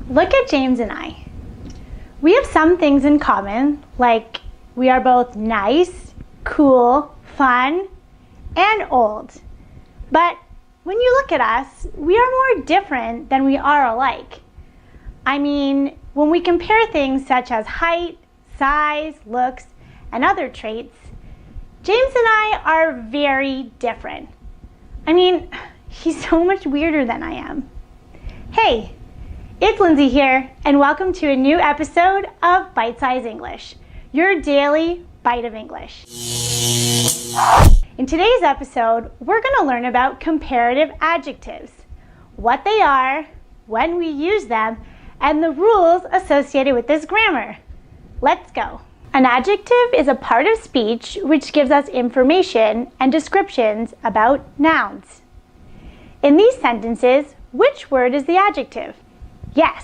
Look at James and I. We have some things in common, like we are both nice, cool, fun, and old. But when you look at us, we are more different than we are alike. I mean, when we compare things such as height, size, looks, and other traits, James and I are very different. I mean, he's so much weirder than I am. Hey, it's Lindsay here, and welcome to a new episode of Bite Size English, your daily bite of English. In today's episode, we're going to learn about comparative adjectives, what they are, when we use them, and the rules associated with this grammar. Let's go. An adjective is a part of speech which gives us information and descriptions about nouns. In these sentences, which word is the adjective? Yes,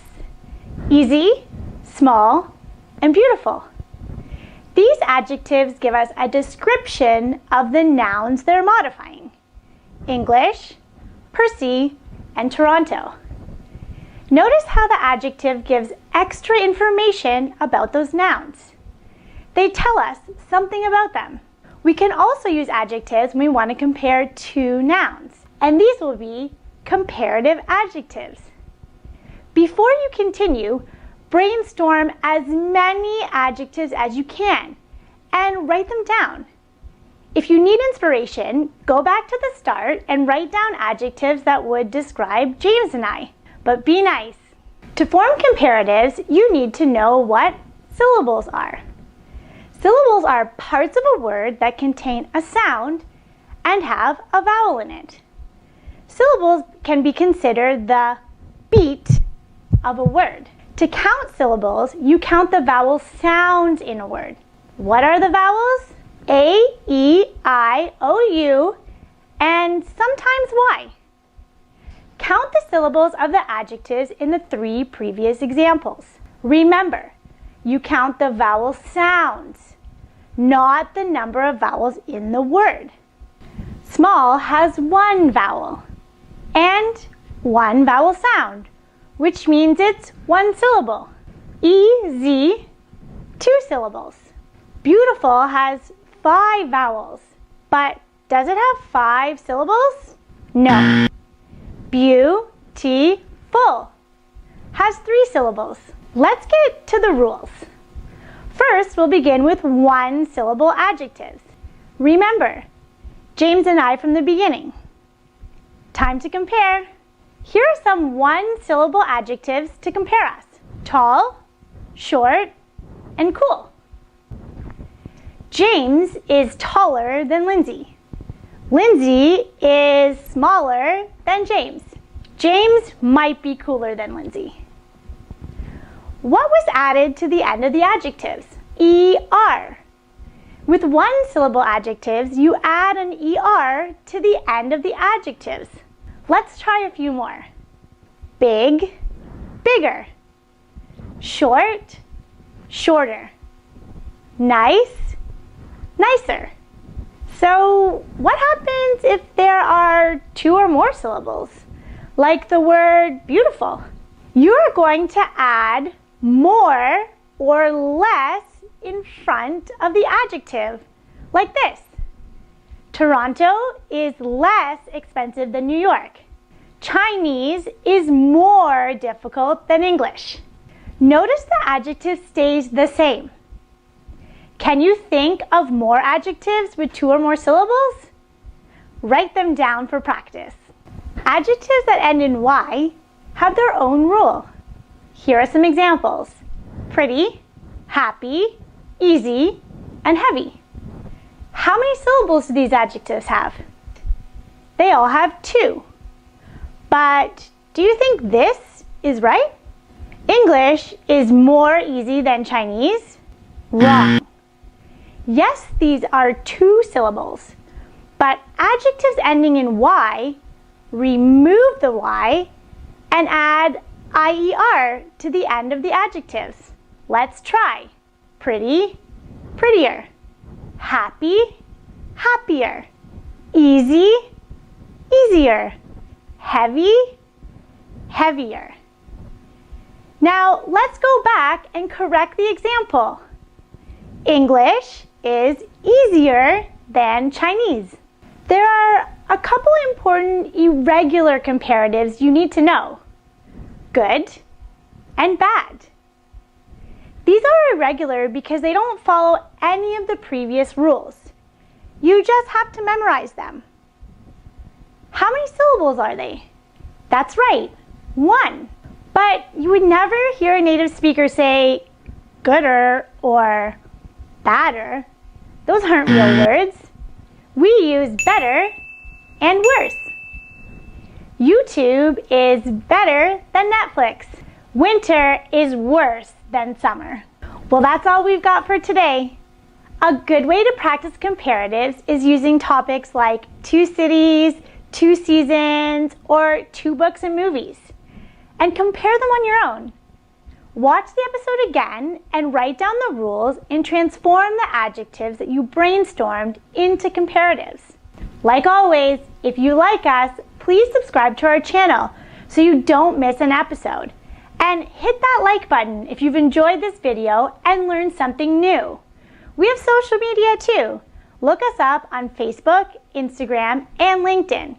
easy, small, and beautiful. These adjectives give us a description of the nouns they're modifying: English, Percy, and Toronto. Notice how the adjective gives extra information about those nouns. They tell us something about them. We can also use adjectives when we want to compare two nouns, and these will be comparative adjectives. Before you continue, brainstorm as many adjectives as you can and write them down. If you need inspiration, go back to the start and write down adjectives that would describe James and I. But be nice. To form comparatives, you need to know what syllables are. Syllables are parts of a word that contain a sound and have a vowel in it. Syllables can be considered the beat of a word. To count syllables, you count the vowel sounds in a word. What are the vowels? A, E, I, O, U, and sometimes Y. Count the syllables of the adjectives in the three previous examples. Remember, you count the vowel sounds, not the number of vowels in the word. Small has one vowel and one vowel sound, which means it's one syllable. Easy, two syllables. Beautiful has 5 vowels, but does it have 5 syllables? No. Beautiful has 3 syllables. Let's get to the rules. First, we'll begin with one-syllable adjectives. Remember, James and I from the beginning. Time to compare. Here are some one-syllable adjectives to compare us: tall, short, and cool. James is taller than Lindsay. Lindsay is smaller than James. James might be cooler than Lindsay. What was added to the end of the adjectives? ER. With one-syllable adjectives, you add an ER to the end of the adjectives. Let's try a few more. Big, bigger. Short, shorter. Nice, nicer. So what happens if there are 2 or more syllables, like the word beautiful? You're going to add more or less in front of the adjective, like this. Toronto is less expensive than New York. Chinese is more difficult than English. Notice the adjective stays the same. Can you think of more adjectives with 2 or more syllables? Write them down for practice. Adjectives that end in Y have their own rule. Here are some examples: pretty, happy, easy, and heavy. How many syllables do these adjectives have? They all have 2. But do you think this is right? English is more easy than Chinese? Wrong. Yes, these are 2 syllables, but adjectives ending in Y remove the Y and add IER to the end of the adjectives. Let's try. Pretty, prettier. Happy, happier. Easy, easier. Heavy, heavier. Now, let's go back and correct the example. English is easier than Chinese. There are a couple important irregular comparatives you need to know. Good and bad. These are irregular because they don't follow any of the previous rules. You just have to memorize them. How many syllables are they? That's right, 1. But you would never hear a native speaker say gooder or badder. Those aren't real words. We use better and worse. YouTube is better than Netflix. Winter is worse than summer. Well, that's all we've got for today. A good way to practice comparatives is using topics like 2 cities, 2 seasons, or 2 books and movies, and compare them on your own. Watch the episode again and write down the rules and transform the adjectives that you brainstormed into comparatives. Like always, if you like us, please subscribe to our channel so you don't miss an episode. And hit that like button if you've enjoyed this video and learned something new. We have social media too. Look us up on Facebook, Instagram, and LinkedIn.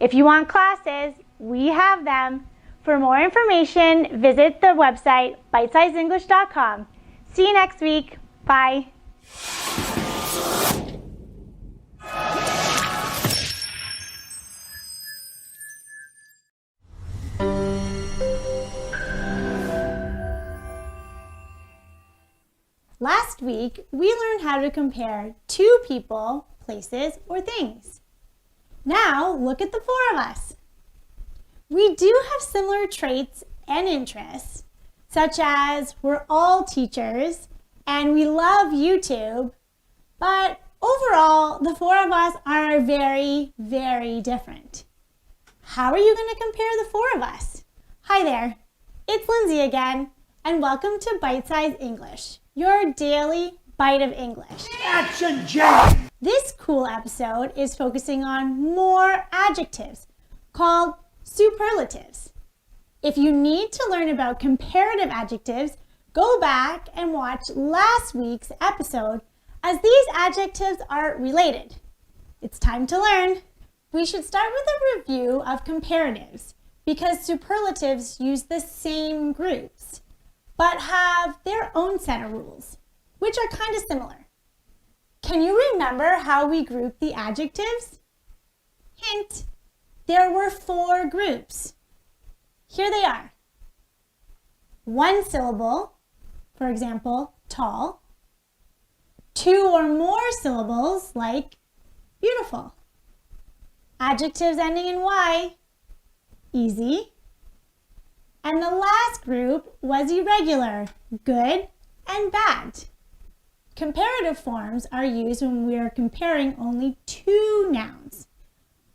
If you want classes, we have them. For more information, visit the website bitesizeenglish.com. See you next week. Bye. Last week, we learned how to compare 2 people, places, or things. Now, look at the 4 of us. We do have similar traits and interests, such as we're all teachers and we love YouTube, but overall, the 4 of us are very, very different. How are you going to compare the 4 of us? Hi there, it's Lindsay again, and welcome to Bite Size English, your daily bite of English. Action, Jane! This cool episode is focusing on more adjectives called superlatives. If you need to learn about comparative adjectives, go back and watch last week's episode as these adjectives are related. It's time to learn. We should start with a review of comparatives because superlatives use the same groups but have their own set of rules, which are kind of similar. Can you remember how we grouped the adjectives? Hint, there were 4 groups. Here they are. 1 syllable, for example, tall. 2 or more syllables, like beautiful. Adjectives ending in Y, easy. And the last group was irregular, good and bad. Comparative forms are used when we are comparing only 2 nouns.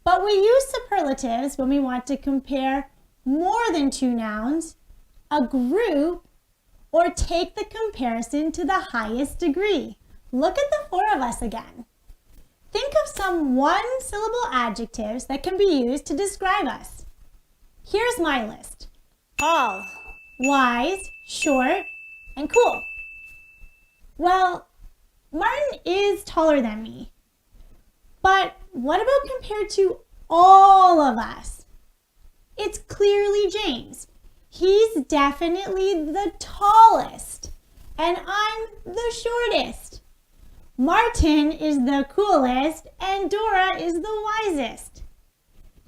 But we use superlatives when we want to compare more than 2 nouns, a group, or take the comparison to the highest degree. Look at the 4 of us again. Think of some 1-syllable adjectives that can be used to describe us. Here's my list. Tall, wise, short, and cool. Well, Martin is taller than me. But what about compared to all of us? It's clearly James. He's definitely the tallest, and I'm the shortest. Martin is the coolest, and Dora is the wisest.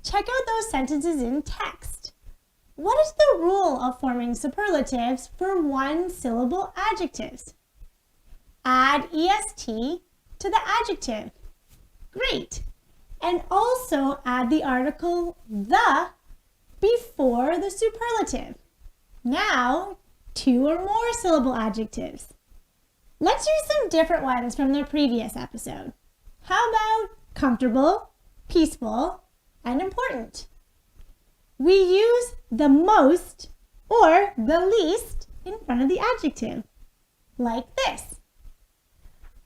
Check out those sentences in text. What is the rule of forming superlatives for 1-syllable adjectives? Add est to the adjective. Great. And also add the article the before the superlative. Now, 2 or more syllable adjectives. Let's use some different ones from the previous episode. How about comfortable, peaceful, and important? We use the most or the least in front of the adjective, like this.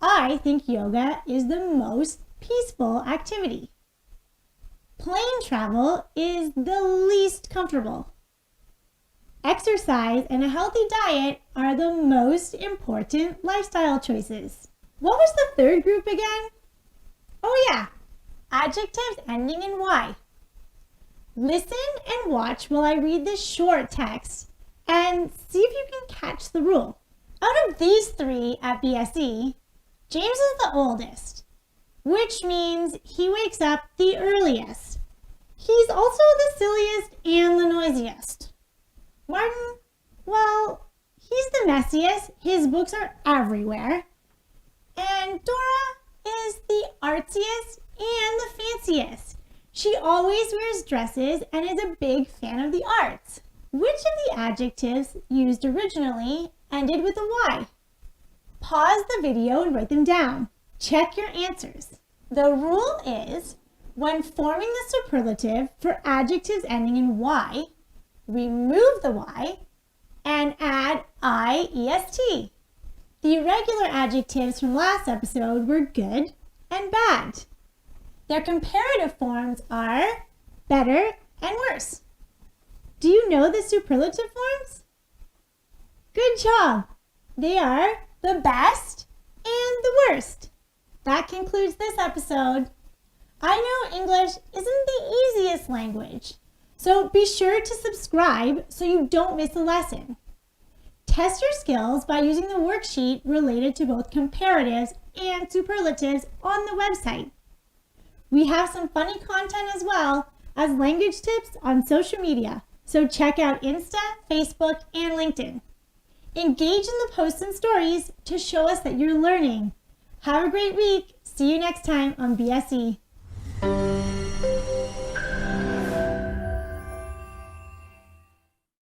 I think yoga is the most peaceful activity. Plane travel is the least comfortable. Exercise and a healthy diet are the most important lifestyle choices. What was the third group again? Oh yeah, adjectives ending in Y. Listen and watch while I read this short text and see if you can catch the rule. Out of these three at BSE, James is the oldest, which means he wakes up the earliest. He's also the silliest and the noisiest. Martin, well, he's the messiest. His books are everywhere. And Dora is the artsiest and the fanciest. She always wears dresses and is a big fan of the arts. Which of the adjectives used originally ended with a Y? Pause the video and write them down. Check your answers. The rule is, when forming the superlative for adjectives ending in Y, remove the Y and add IEST. The irregular adjectives from last episode were good and bad. Their comparative forms are better and worse. Do you know the superlative forms? Good job! They are the best and the worst. That concludes this episode. I know English isn't the easiest language, so be sure to subscribe so you don't miss a lesson. Test your skills by using the worksheet related to both comparatives and superlatives on the website. We have some funny content as well as language tips on social media, so check out Insta, Facebook, and LinkedIn. Engage in the posts and stories to show us that you're learning. Have a great week. See you next time on BSE.